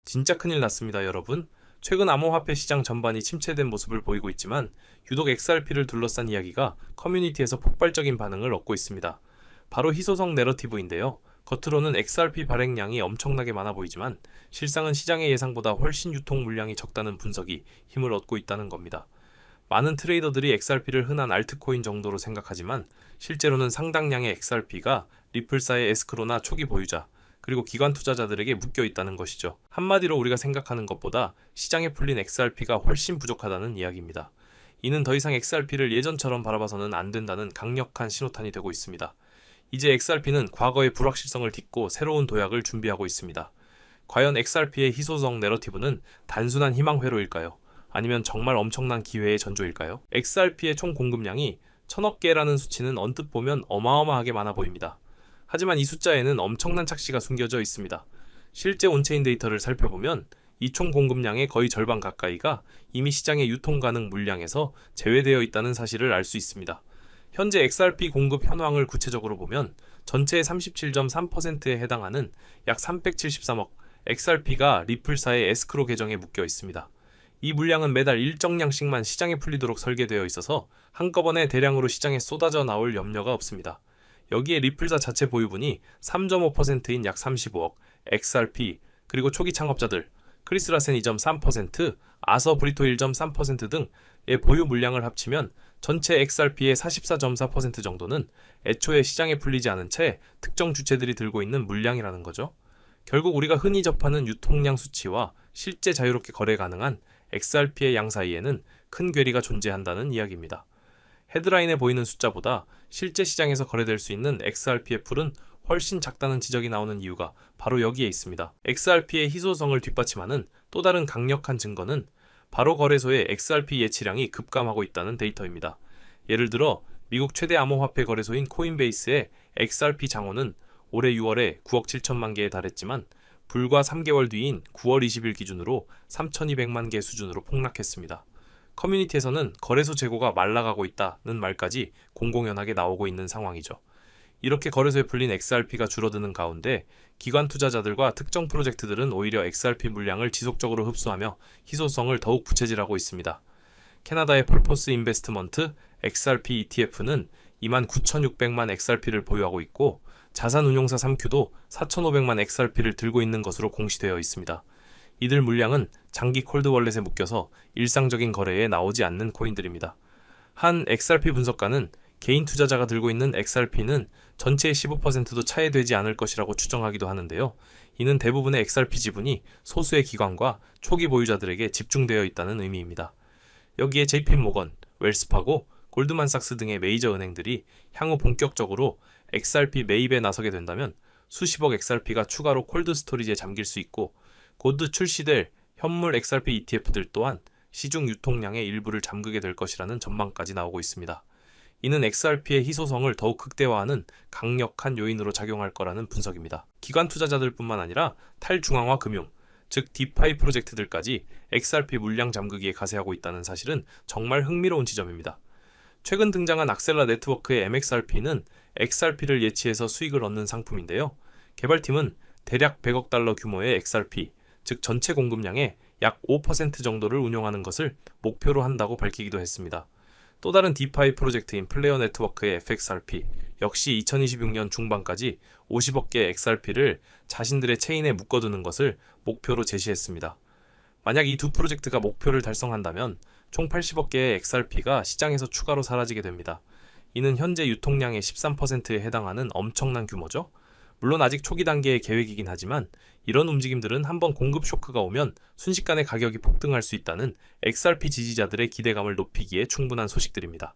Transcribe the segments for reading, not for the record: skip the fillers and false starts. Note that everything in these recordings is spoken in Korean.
진짜 큰일 났습니다, 여러분. 최근 암호화폐 시장 전반이 침체된 모습을 보이고 있지만 유독 XRP를 둘러싼 이야기가 커뮤니티에서 폭발적인 반응을 얻고 있습니다. 바로 희소성 내러티브인데요. 겉으로는 XRP 발행량이 엄청나게 많아 보이지만 실상은 시장의 예상보다 훨씬 유통 물량이 적다는 분석이 힘을 얻고 있다는 겁니다. 많은 트레이더들이 XRP를 흔한 알트코인 정도로 생각하지만 실제로는 상당량의 XRP가 리플사의 에스크로나 초기 보유자, 그리고 기관 투자자들에게 묶여 있다는 것이죠. 한마디로 우리가 생각하는 것보다 시장에 풀린 XRP가 훨씬 부족하다는 이야기입니다. 이는 더 이상 XRP를 예전처럼 바라봐서는 안 된다는 강력한 신호탄이 되고 있습니다. 이제 XRP는 과거의 불확실성을 딛고 새로운 도약을 준비하고 있습니다. 과연 XRP의 희소성 내러티브는 단순한 희망회로일까요? 아니면 정말 엄청난 기회의 전조일까요? XRP의 총 공급량이 1000억 개라는 수치는 언뜻 보면 어마어마하게 많아 보입니다. 하지만 이 숫자에는 엄청난 착시가 숨겨져 있습니다. 실제 온체인 데이터를 살펴보면 이 총 공급량의 거의 절반 가까이가 이미 시장의 유통 가능 물량에서 제외되어 있다는 사실을 알 수 있습니다. 현재 XRP 공급 현황을 구체적으로 보면 전체의 37.3%에 해당하는 약 373억 XRP가 리플사의 에스크로 계정에 묶여 있습니다. 이 물량은 매달 일정량씩만 시장에 풀리도록 설계되어 있어서 한꺼번에 대량으로 시장에 쏟아져 나올 염려가 없습니다. 여기에 리플사 자체 보유분이 3.5%인 약 35억, XRP, 그리고 초기 창업자들, 크리스라센 2.3%, 아서 브리토 1.3% 등의 보유 물량을 합치면 전체 XRP의 44.4% 정도는 애초에 시장에 풀리지 않은 채 특정 주체들이 들고 있는 물량이라는 거죠. 결국 우리가 흔히 접하는 유통량 수치와 실제 자유롭게 거래 가능한 XRP의 양 사이에는 큰 괴리가 존재한다는 이야기입니다. 헤드라인에 보이는 숫자보다 실제 시장에서 거래될 수 있는 XRP의 풀은 훨씬 작다는 지적이 나오는 이유가 바로 여기에 있습니다. XRP의 희소성을 뒷받침하는 또 다른 강력한 증거는 바로 거래소의 XRP 예치량이 급감하고 있다는 데이터입니다. 예를 들어 미국 최대 암호화폐 거래소인 코인베이스의 XRP 장호는 올해 6월에 9억 7천만 개에 달했지만 불과 3개월 뒤인 9월 20일 기준으로 3,200만 개 수준으로 폭락했습니다. 커뮤니티에서는 거래소 재고가 말라가고 있다는 말까지 공공연하게 나오고 있는 상황이죠. 이렇게 거래소에 풀린 XRP가 줄어드는 가운데 기관 투자자들과 특정 프로젝트들은 오히려 XRP 물량을 지속적으로 흡수하며 희소성을 더욱 부채질하고 있습니다. 캐나다의 펄포스 인베스트먼트 XRP ETF는 29,600만 XRP를 보유하고 있고 자산운용사 3Q도 4,500만 XRP를 들고 있는 것으로 공시되어 있습니다. 이들 물량은 장기 콜드월렛에 묶여서 일상적인 거래에 나오지 않는 코인들입니다. 한 XRP 분석가는 개인 투자자가 들고 있는 XRP는 전체의 15%도 차이되지 않을 것이라고 추정하기도 하는데요. 이는 대부분의 XRP 지분이 소수의 기관과 초기 보유자들에게 집중되어 있다는 의미입니다. 여기에 JP모건, 웰스파고, 골드만삭스 등의 메이저 은행들이 향후 본격적으로 XRP 매입에 나서게 된다면 수십억 XRP가 추가로 콜드 스토리지에 잠길 수 있고 곧 출시될 현물 XRP ETF들 또한 시중 유통량의 일부를 잠그게 될 것이라는 전망까지 나오고 있습니다. 이는 XRP의 희소성을 더욱 극대화하는 강력한 요인으로 작용할 거라는 분석입니다. 기관 투자자들뿐만 아니라 탈중앙화 금융, 즉 디파이 프로젝트들까지 XRP 물량 잠그기에 가세하고 있다는 사실은 정말 흥미로운 지점입니다. 최근 등장한 악셀라 네트워크의 MXRP는 XRP를 예치해서 수익을 얻는 상품인데요. 개발팀은 대략 100억 달러 규모의 XRP, 즉 전체 공급량의 약 5% 정도를 운용하는 것을 목표로 한다고 밝히기도 했습니다. 또 다른 디파이 프로젝트인 플레어 네트워크의 FXRP, 역시 2026년 중반까지 50억 개의 XRP를 자신들의 체인에 묶어두는 것을 목표로 제시했습니다. 만약 이 두 프로젝트가 목표를 달성한다면 총 80억 개의 XRP가 시장에서 추가로 사라지게 됩니다. 이는 현재 유통량의 13%에 해당하는 엄청난 규모죠. 물론 아직 초기 단계의 계획이긴 하지만 이런 움직임들은 한번 공급 쇼크가 오면 순식간에 가격이 폭등할 수 있다는 XRP 지지자들의 기대감을 높이기에 충분한 소식들입니다.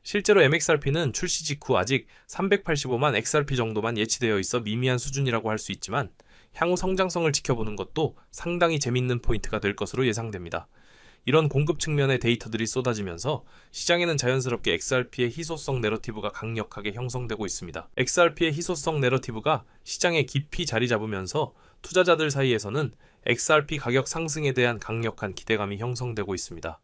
실제로 MXRP는 출시 직후 아직 385만 XRP 정도만 예치되어 있어 미미한 수준이라고 할 수 있지만 향후 성장성을 지켜보는 것도 상당히 재밌는 포인트가 될 것으로 예상됩니다. 이런 공급 측면의 데이터들이 쏟아지면서 시장에는 자연스럽게 XRP의 희소성 내러티브가 강력하게 형성되고 있습니다. XRP의 희소성 내러티브가 시장에 깊이 자리 잡으면서 투자자들 사이에서는 XRP 가격 상승에 대한 강력한 기대감이 형성되고 있습니다.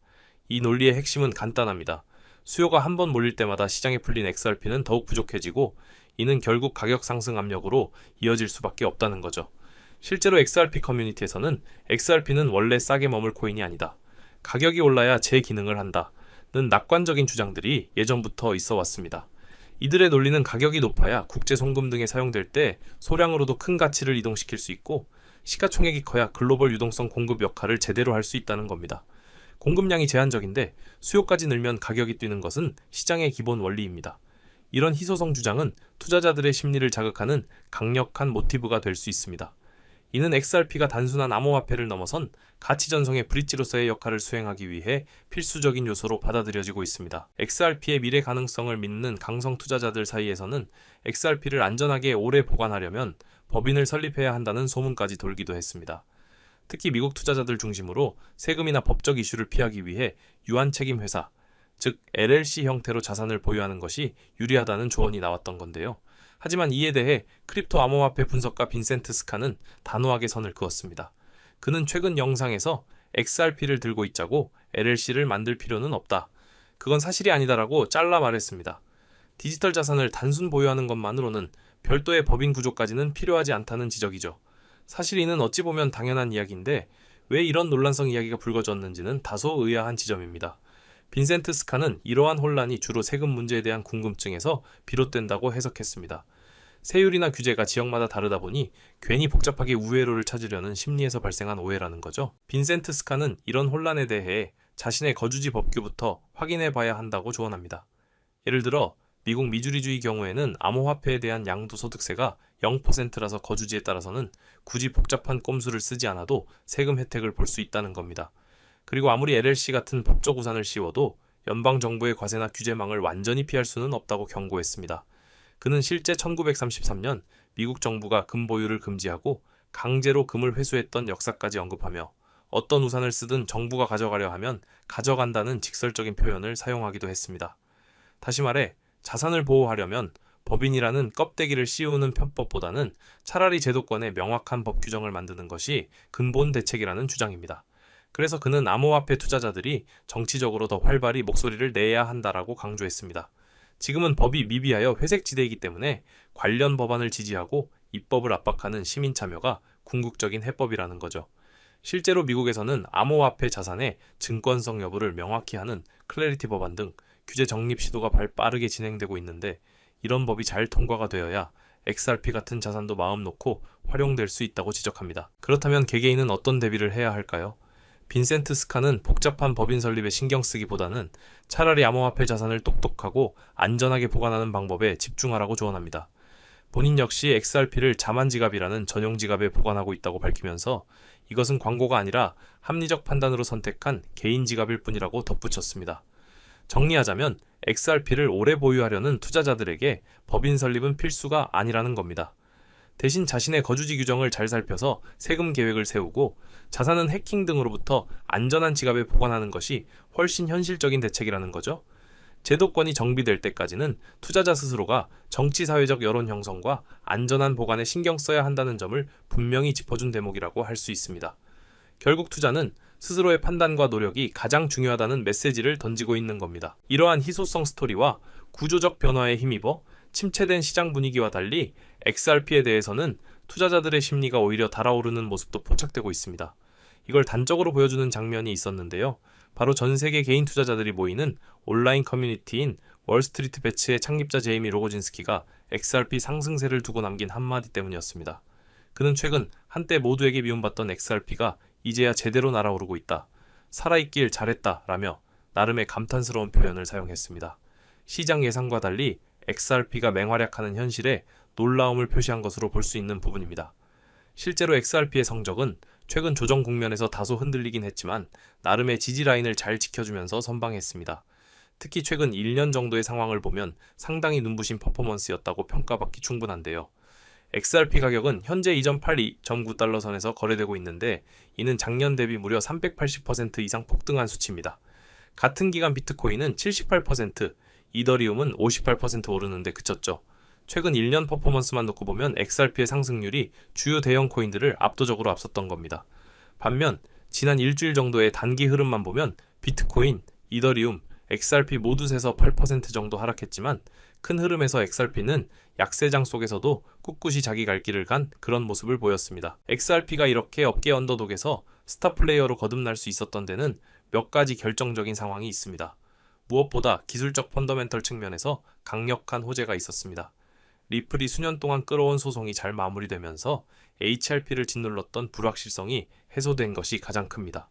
이 논리의 핵심은 간단합니다. 수요가 한 번 몰릴 때마다 시장에 풀린 XRP는 더욱 부족해지고 이는 결국 가격 상승 압력으로 이어질 수밖에 없다는 거죠. 실제로 XRP 커뮤니티에서는 XRP는 원래 싸게 머물 코인이 아니다. 가격이 올라야 제 기능을 한다. 는 낙관적인 주장들이 예전부터 있어 왔습니다. 이들의 논리는 가격이 높아야 국제 송금 등에 사용될 때 소량으로도 큰 가치를 이동시킬 수 있고 시가총액이 커야 글로벌 유동성 공급 역할을 제대로 할 수 있다는 겁니다. 공급량이 제한적인데 수요까지 늘면 가격이 뛰는 것은 시장의 기본 원리입니다. 이런 희소성 주장은 투자자들의 심리를 자극하는 강력한 모티브가 될 수 있습니다. 이는 XRP가 단순한 암호화폐를 넘어선 가치 전송의 브릿지로서의 역할을 수행하기 위해 필수적인 요소로 받아들여지고 있습니다. XRP의 미래 가능성을 믿는 강성 투자자들 사이에서는 XRP를 안전하게 오래 보관하려면 법인을 설립해야 한다는 소문까지 돌기도 했습니다. 특히 미국 투자자들 중심으로 세금이나 법적 이슈를 피하기 위해 유한 책임 회사, 즉 LLC 형태로 자산을 보유하는 것이 유리하다는 조언이 나왔던 건데요. 하지만 이에 대해 크립토 암호화폐 분석가 빈센트 스카는 단호하게 선을 그었습니다. 그는 최근 영상에서 XRP를 들고 있자고 LLC를 만들 필요는 없다. 그건 사실이 아니다라고 잘라 말했습니다. 디지털 자산을 단순 보유하는 것만으로는 별도의 법인 구조까지는 필요하지 않다는 지적이죠. 사실 이는 어찌 보면 당연한 이야기인데 왜 이런 논란성 이야기가 불거졌는지는 다소 의아한 지점입니다. 빈센트 스카는 이러한 혼란이 주로 세금 문제에 대한 궁금증에서 비롯된다고 해석했습니다. 세율이나 규제가 지역마다 다르다 보니 괜히 복잡하게 우회로를 찾으려는 심리에서 발생한 오해라는 거죠. 빈센트 스카는 이런 혼란에 대해 자신의 거주지 법규부터 확인해 봐야 한다고 조언합니다. 예를 들어 미국 미주리주의 경우에는 암호화폐에 대한 양도소득세가 0%라서 거주지에 따라서는 굳이 복잡한 꼼수를 쓰지 않아도 세금 혜택을 볼 수 있다는 겁니다. 그리고 아무리 LLC 같은 법적 우산을 씌워도 연방정부의 과세나 규제망을 완전히 피할 수는 없다고 경고했습니다. 그는 실제 1933년 미국 정부가 금 보유를 금지하고 강제로 금을 회수했던 역사까지 언급하며 어떤 우산을 쓰든 정부가 가져가려 하면 가져간다는 직설적인 표현을 사용하기도 했습니다. 다시 말해 자산을 보호하려면 법인이라는 껍데기를 씌우는 편법보다는 차라리 제도권에 명확한 법 규정을 만드는 것이 근본 대책이라는 주장입니다. 그래서 그는 암호화폐 투자자들이 정치적으로 더 활발히 목소리를 내야 한다라고 강조했습니다. 지금은 법이 미비하여 회색지대이기 때문에 관련 법안을 지지하고 입법을 압박하는 시민 참여가 궁극적인 해법이라는 거죠. 실제로 미국에서는 암호화폐 자산의 증권성 여부를 명확히 하는 클래리티 법안 등 규제 정립 시도가 빠르게 진행되고 있는데 이런 법이 잘 통과가 되어야 XRP 같은 자산도 마음 놓고 활용될 수 있다고 지적합니다. 그렇다면 개개인은 어떤 대비를 해야 할까요? 빈센트 스카는 복잡한 법인 설립에 신경 쓰기보다는 차라리 암호화폐 자산을 똑똑하고 안전하게 보관하는 방법에 집중하라고 조언합니다. 본인 역시 XRP를 자만지갑이라는 전용 지갑에 보관하고 있다고 밝히면서 이것은 광고가 아니라 합리적 판단으로 선택한 개인 지갑일 뿐이라고 덧붙였습니다. 정리하자면 XRP를 오래 보유하려는 투자자들에게 법인 설립은 필수가 아니라는 겁니다. 대신 자신의 거주지 규정을 잘 살펴서 세금 계획을 세우고 자산은 해킹 등으로부터 안전한 지갑에 보관하는 것이 훨씬 현실적인 대책이라는 거죠. 제도권이 정비될 때까지는 투자자 스스로가 정치사회적 여론 형성과 안전한 보관에 신경 써야 한다는 점을 분명히 짚어준 대목이라고 할 수 있습니다. 결국 투자는 스스로의 판단과 노력이 가장 중요하다는 메시지를 던지고 있는 겁니다. 이러한 희소성 스토리와 구조적 변화에 힘입어 침체된 시장 분위기와 달리 XRP에 대해서는 투자자들의 심리가 오히려 달아오르는 모습도 포착되고 있습니다. 이걸 단적으로 보여주는 장면이 있었는데요. 바로 전 세계 개인 투자자들이 모이는 온라인 커뮤니티인 월스트리트 배츠의 창립자 제이미 로고진스키가 XRP 상승세를 두고 남긴 한마디 때문이었습니다. 그는 최근 한때 모두에게 미움받던 XRP가 이제야 제대로 날아오르고 있다. 살아있길 잘했다 라며 나름의 감탄스러운 표현을 사용했습니다. 시장 예상과 달리 XRP가 맹활약하는 현실에 놀라움을 표시한 것으로 볼 수 있는 부분입니다. 실제로 XRP의 성적은 최근 조정 국면에서 다소 흔들리긴 했지만 나름의 지지라인을 잘 지켜주면서 선방했습니다. 특히 최근 1년 정도의 상황을 보면 상당히 눈부신 퍼포먼스였다고 평가받기 충분한데요. XRP 가격은 현재 이전 82.9달러 선에서 거래되고 있는데 이는 작년 대비 무려 380% 이상 폭등한 수치입니다. 같은 기간 비트코인은 78%, 이더리움은 58% 오르는데 그쳤죠. 최근 1년 퍼포먼스만 놓고 보면 XRP의 상승률이 주요 대형 코인들을 압도적으로 앞섰던 겁니다. 반면 지난 일주일 정도의 단기 흐름만 보면 비트코인, 이더리움, XRP 모두 세서 8% 정도 하락했지만 큰 흐름에서 XRP는 약세장 속에서도 꿋꿋이 자기 갈 길을 간 그런 모습을 보였습니다. XRP가 이렇게 업계 언더독에서 스타 플레이어로 거듭날 수 있었던 데는 몇 가지 결정적인 상황이 있습니다. 무엇보다 기술적 펀더멘털 측면에서 강력한 호재가 있었습니다. 리플이 수년 동안 끌어온 소송이 잘 마무리되면서 HRP를 짓눌렀던 불확실성이 해소된 것이 가장 큽니다.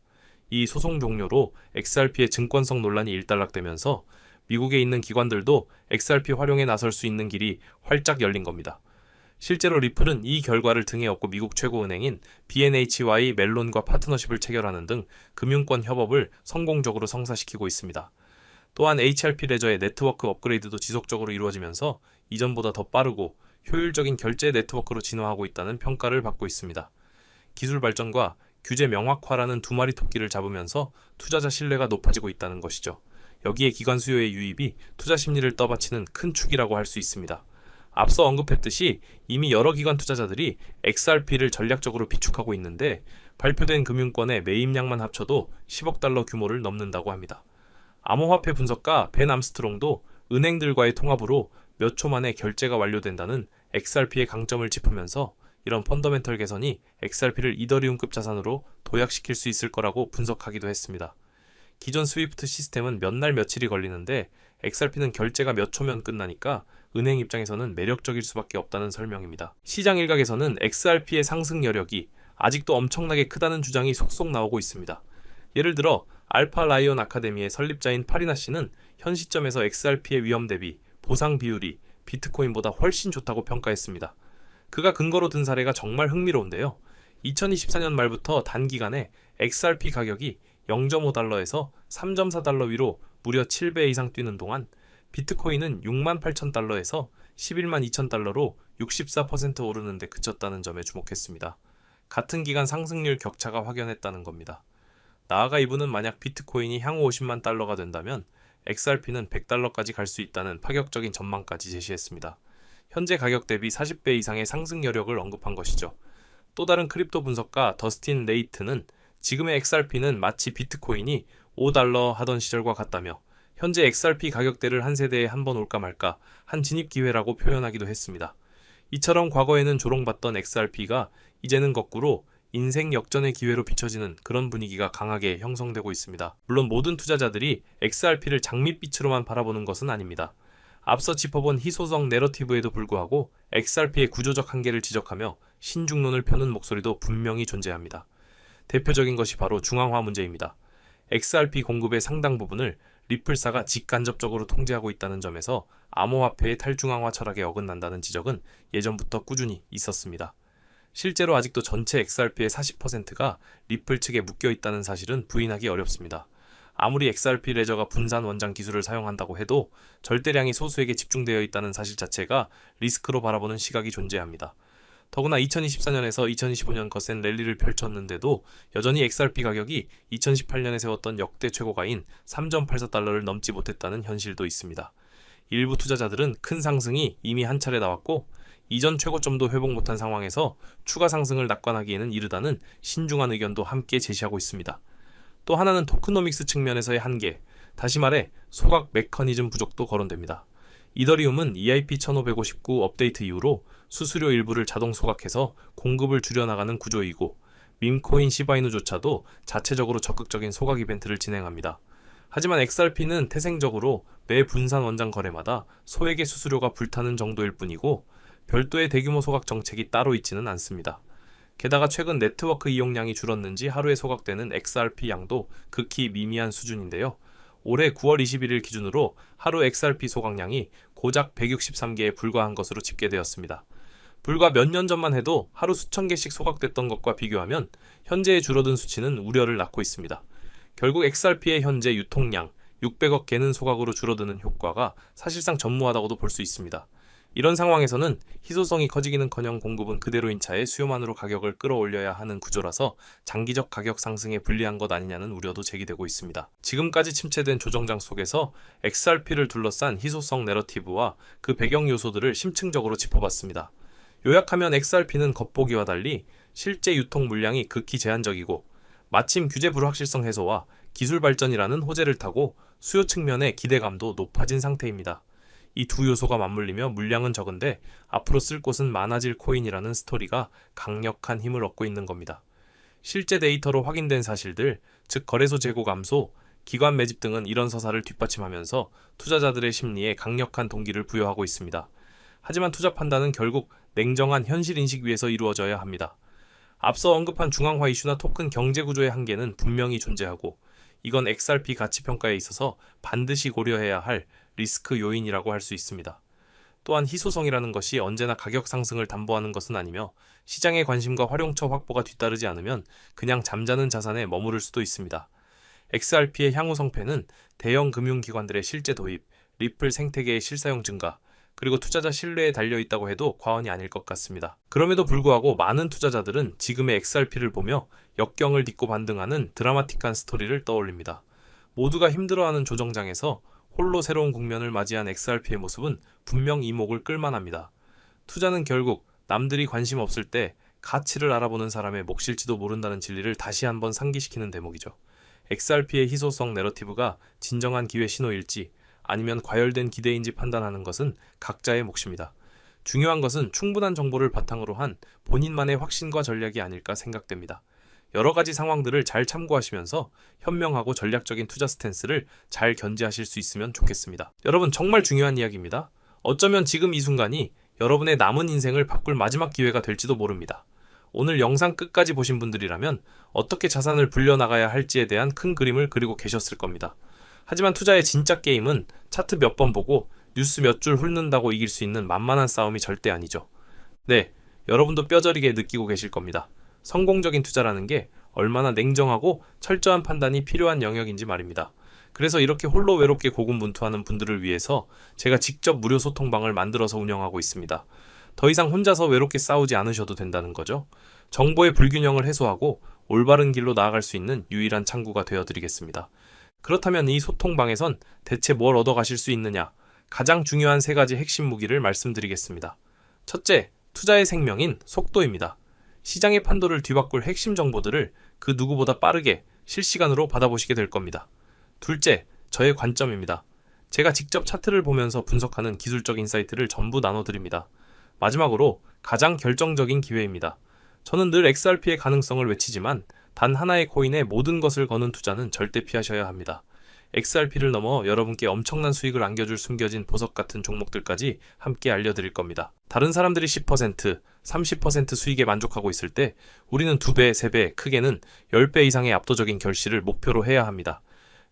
이 소송 종료로 XRP의 증권성 논란이 일단락되면서 미국에 있는 기관들도 XRP 활용에 나설 수 있는 길이 활짝 열린 겁니다. 실제로 리플은 이 결과를 등에 업고 미국 최고은행인 BNH와의 멜론과 파트너십을 체결하는 등 금융권 협업을 성공적으로 성사시키고 있습니다. 또한 HRP 레저의 네트워크 업그레이드도 지속적으로 이루어지면서 이전보다 더 빠르고 효율적인 결제 네트워크로 진화하고 있다는 평가를 받고 있습니다. 기술 발전과 규제 명확화라는 두 마리 토끼를 잡으면서 투자자 신뢰가 높아지고 있다는 것이죠. 여기에 기관 수요의 유입이 투자 심리를 떠받치는 큰 축이라고 할 수 있습니다. 앞서 언급했듯이 이미 여러 기관 투자자들이 XRP를 전략적으로 비축하고 있는데 발표된 금융권의 매입량만 합쳐도 10억 달러 규모를 넘는다고 합니다. 암호화폐 분석가 벤 암스트롱도 은행들과의 통합으로 몇 초 만에 결제가 완료된다는 XRP의 강점을 짚으면서 이런 펀더멘털 개선이 XRP를 이더리움급 자산으로 도약시킬 수 있을 거라고 분석하기도 했습니다. 기존 스위프트 시스템은 몇 날 며칠이 걸리는데 XRP는 결제가 몇 초면 끝나니까 은행 입장에서는 매력적일 수밖에 없다는 설명입니다. 시장 일각에서는 XRP의 상승 여력이 아직도 엄청나게 크다는 주장이 속속 나오고 있습니다. 예를 들어 알파 라이온 아카데미의 설립자인 파리나 씨는 현 시점에서 XRP의 위험 대비 보상 비율이 비트코인보다 훨씬 좋다고 평가했습니다. 그가 근거로 든 사례가 정말 흥미로운데요. 2024년 말부터 단기간에 XRP 가격이 0.5달러에서 3.4달러 위로 무려 7배 이상 뛰는 동안 비트코인은 68,000달러에서 11만 2,000달러로 64% 오르는 데 그쳤다는 점에 주목했습니다. 같은 기간 상승률 격차가 확연했다는 겁니다. 나아가 이분은 만약 비트코인이 향후 50만 달러가 된다면 XRP는 100달러까지 갈 수 있다는 파격적인 전망까지 제시했습니다. 현재 가격 대비 40배 이상의 상승 여력을 언급한 것이죠. 또 다른 크립토 분석가 더스틴 레이트는 지금의 XRP는 마치 비트코인이 5달러 하던 시절과 같다며 현재 XRP 가격대를 한 세대에 한 번 올까 말까 한 진입 기회라고 표현하기도 했습니다. 이처럼 과거에는 조롱받던 XRP가 이제는 거꾸로 인생 역전의 기회로 비춰지는 그런 분위기가 강하게 형성되고 있습니다. 물론 모든 투자자들이 XRP를 장밋빛으로만 바라보는 것은 아닙니다. 앞서 짚어본 희소성 내러티브에도 불구하고 XRP의 구조적 한계를 지적하며 신중론을 펴는 목소리도 분명히 존재합니다. 대표적인 것이 바로 중앙화 문제입니다. XRP 공급의 상당 부분을 리플사가 직간접적으로 통제하고 있다는 점에서 암호화폐의 탈중앙화 철학에 어긋난다는 지적은 예전부터 꾸준히 있었습니다. 실제로 아직도 전체 XRP의 40%가 리플 측에 묶여 있다는 사실은 부인하기 어렵습니다. 아무리 XRP 레저가 분산 원장 기술을 사용한다고 해도 절대량이 소수에게 집중되어 있다는 사실 자체가 리스크로 바라보는 시각이 존재합니다. 더구나 2024년에서 2025년 거센 랠리를 펼쳤는데도 여전히 XRP 가격이 2018년에 세웠던 역대 최고가인 3.84달러를 넘지 못했다는 현실도 있습니다. 일부 투자자들은 큰 상승이 이미 한 차례 나왔고 이전 최고점도 회복 못한 상황에서 추가 상승을 낙관하기에는 이르다는 신중한 의견도 함께 제시하고 있습니다. 또 하나는 토크노믹스 측면에서의 한계, 다시 말해 소각 메커니즘 부족도 거론됩니다. 이더리움은 EIP 1559 업데이트 이후로 수수료 일부를 자동 소각해서 공급을 줄여나가는 구조이고 밈코인 시바이누조차도 자체적으로 적극적인 소각 이벤트를 진행합니다. 하지만 XRP는 태생적으로 매 분산 원장 거래마다 소액의 수수료가 불타는 정도일 뿐이고 별도의 대규모 소각 정책이 따로 있지는 않습니다. 게다가 최근 네트워크 이용량이 줄었는지 하루에 소각되는 XRP 양도 극히 미미한 수준인데요. 올해 9월 21일 기준으로 하루 XRP 소각량이 고작 163개에 불과한 것으로 집계되었습니다. 불과 몇 년 전만 해도 하루 수천 개씩 소각됐던 것과 비교하면 현재의 줄어든 수치는 우려를 낳고 있습니다. 결국 XRP의 현재 유통량 600억 개는 소각으로 줄어드는 효과가 사실상 전무하다고도 볼 수 있습니다. 이런 상황에서는 희소성이 커지기는커녕 공급은 그대로인 차에 수요만으로 가격을 끌어올려야 하는 구조라서 장기적 가격 상승에 불리한 것 아니냐는 우려도 제기되고 있습니다. 지금까지 침체된 조정장 속에서 XRP를 둘러싼 희소성 내러티브와 그 배경 요소들을 심층적으로 짚어봤습니다. 요약하면 XRP는 겉보기와 달리 실제 유통 물량이 극히 제한적이고 마침 규제 불확실성 해소와 기술 발전이라는 호재를 타고 수요 측면의 기대감도 높아진 상태입니다. 이 두 요소가 맞물리며 물량은 적은데 앞으로 쓸 곳은 많아질 코인이라는 스토리가 강력한 힘을 얻고 있는 겁니다. 실제 데이터로 확인된 사실들, 즉 거래소 재고 감소, 기관 매집 등은 이런 서사를 뒷받침하면서 투자자들의 심리에 강력한 동기를 부여하고 있습니다. 하지만 투자 판단은 결국 냉정한 현실 인식 위에서 이루어져야 합니다. 앞서 언급한 중앙화 이슈나 토큰 경제 구조의 한계는 분명히 존재하고 이건 XRP 가치 평가에 있어서 반드시 고려해야 할 리스크 요인이라고 할 수 있습니다. 또한 희소성이라는 것이 언제나 가격 상승을 담보하는 것은 아니며 시장의 관심과 활용처 확보가 뒤따르지 않으면 그냥 잠자는 자산에 머무를 수도 있습니다. XRP의 향후 성패는 대형 금융기관들의 실제 도입, 리플 생태계의 실사용 증가, 그리고 투자자 신뢰에 달려있다고 해도 과언이 아닐 것 같습니다. 그럼에도 불구하고 많은 투자자들은 지금의 XRP를 보며 역경을 딛고 반등하는 드라마틱한 스토리를 떠올립니다. 모두가 힘들어하는 조정장에서 홀로 새로운 국면을 맞이한 XRP의 모습은 분명 이목을 끌만합니다. 투자는 결국 남들이 관심 없을 때 가치를 알아보는 사람의 몫일지도 모른다는 진리를 다시 한번 상기시키는 대목이죠. XRP의 희소성 내러티브가 진정한 기회 신호일지 아니면 과열된 기대인지 판단하는 것은 각자의 몫입니다. 중요한 것은 충분한 정보를 바탕으로 한 본인만의 확신과 전략이 아닐까 생각됩니다. 여러 가지 상황들을 잘 참고하시면서 현명하고 전략적인 투자 스탠스를 잘 견지하실 수 있으면 좋겠습니다. 여러분, 정말 중요한 이야기입니다. 어쩌면 지금 이 순간이 여러분의 남은 인생을 바꿀 마지막 기회가 될지도 모릅니다. 오늘 영상 끝까지 보신 분들이라면 어떻게 자산을 불려나가야 할지에 대한 큰 그림을 그리고 계셨을 겁니다. 하지만 투자의 진짜 게임은 차트 몇 번 보고 뉴스 몇 줄 훑는다고 이길 수 있는 만만한 싸움이 절대 아니죠. 네, 여러분도 뼈저리게 느끼고 계실 겁니다. 성공적인 투자라는 게 얼마나 냉정하고 철저한 판단이 필요한 영역인지 말입니다. 그래서 이렇게 홀로 외롭게 고군분투하는 분들을 위해서 제가 직접 무료 소통방을 만들어서 운영하고 있습니다. 더 이상 혼자서 외롭게 싸우지 않으셔도 된다는 거죠. 정보의 불균형을 해소하고 올바른 길로 나아갈 수 있는 유일한 창구가 되어드리겠습니다. 그렇다면 이 소통방에선 대체 뭘 얻어가실 수 있느냐? 가장 중요한 3가지 핵심 무기를 말씀드리겠습니다. 첫째, 투자의 생명인 속도입니다. 시장의 판도를 뒤바꿀 핵심 정보들을 그 누구보다 빠르게 실시간으로 받아보시게 될 겁니다. 둘째, 저의 관점입니다. 제가 직접 차트를 보면서 분석하는 기술적 인사이트를 전부 나눠드립니다. 마지막으로 가장 결정적인 기회입니다. 저는 늘 XRP의 가능성을 외치지만 단 하나의 코인에 모든 것을 거는 투자는 절대 피하셔야 합니다. XRP를 넘어 여러분께 엄청난 수익을 안겨줄 숨겨진 보석 같은 종목들까지 함께 알려드릴 겁니다. 다른 사람들이 10%, 30% 수익에 만족하고 있을 때 우리는 2배, 3배, 크게는 10배 이상의 압도적인 결실을 목표로 해야 합니다.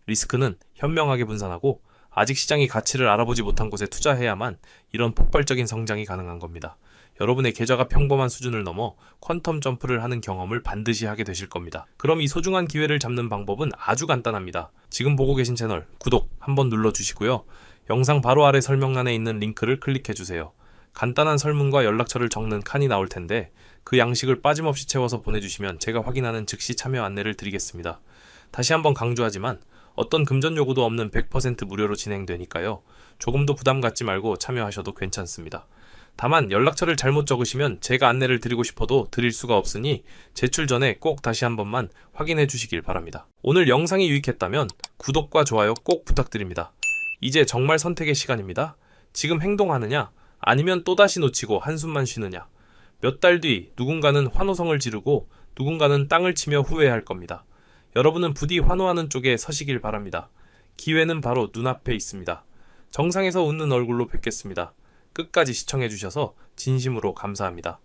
리스크는 현명하게 분산하고 아직 시장이 가치를 알아보지 못한 곳에 투자해야만 이런 폭발적인 성장이 가능한 겁니다. 여러분의 계좌가 평범한 수준을 넘어 퀀텀 점프를 하는 경험을 반드시 하게 되실 겁니다. 그럼 이 소중한 기회를 잡는 방법은 아주 간단합니다. 지금 보고 계신 채널 구독 한번 눌러주시고요. 영상 바로 아래 설명란에 있는 링크를 클릭해주세요. 간단한 설문과 연락처를 적는 칸이 나올 텐데 그 양식을 빠짐없이 채워서 보내주시면 제가 확인하는 즉시 참여 안내를 드리겠습니다. 다시 한번 강조하지만 어떤 금전 요구도 없는 100% 무료로 진행되니까요. 조금도 부담 갖지 말고 참여하셔도 괜찮습니다. 다만 연락처를 잘못 적으시면 제가 안내를 드리고 싶어도 드릴 수가 없으니 제출 전에 꼭 다시 한 번만 확인해 주시길 바랍니다. 오늘 영상이 유익했다면 구독과 좋아요 꼭 부탁드립니다. 이제 정말 선택의 시간입니다. 지금 행동하느냐 아니면 또다시 놓치고 한숨만 쉬느냐. 몇 달 뒤 누군가는 환호성을 지르고 누군가는 땅을 치며 후회할 겁니다. 여러분은 부디 환호하는 쪽에 서시길 바랍니다. 기회는 바로 눈앞에 있습니다. 정상에서 웃는 얼굴로 뵙겠습니다. 끝까지 시청해주셔서 진심으로 감사합니다.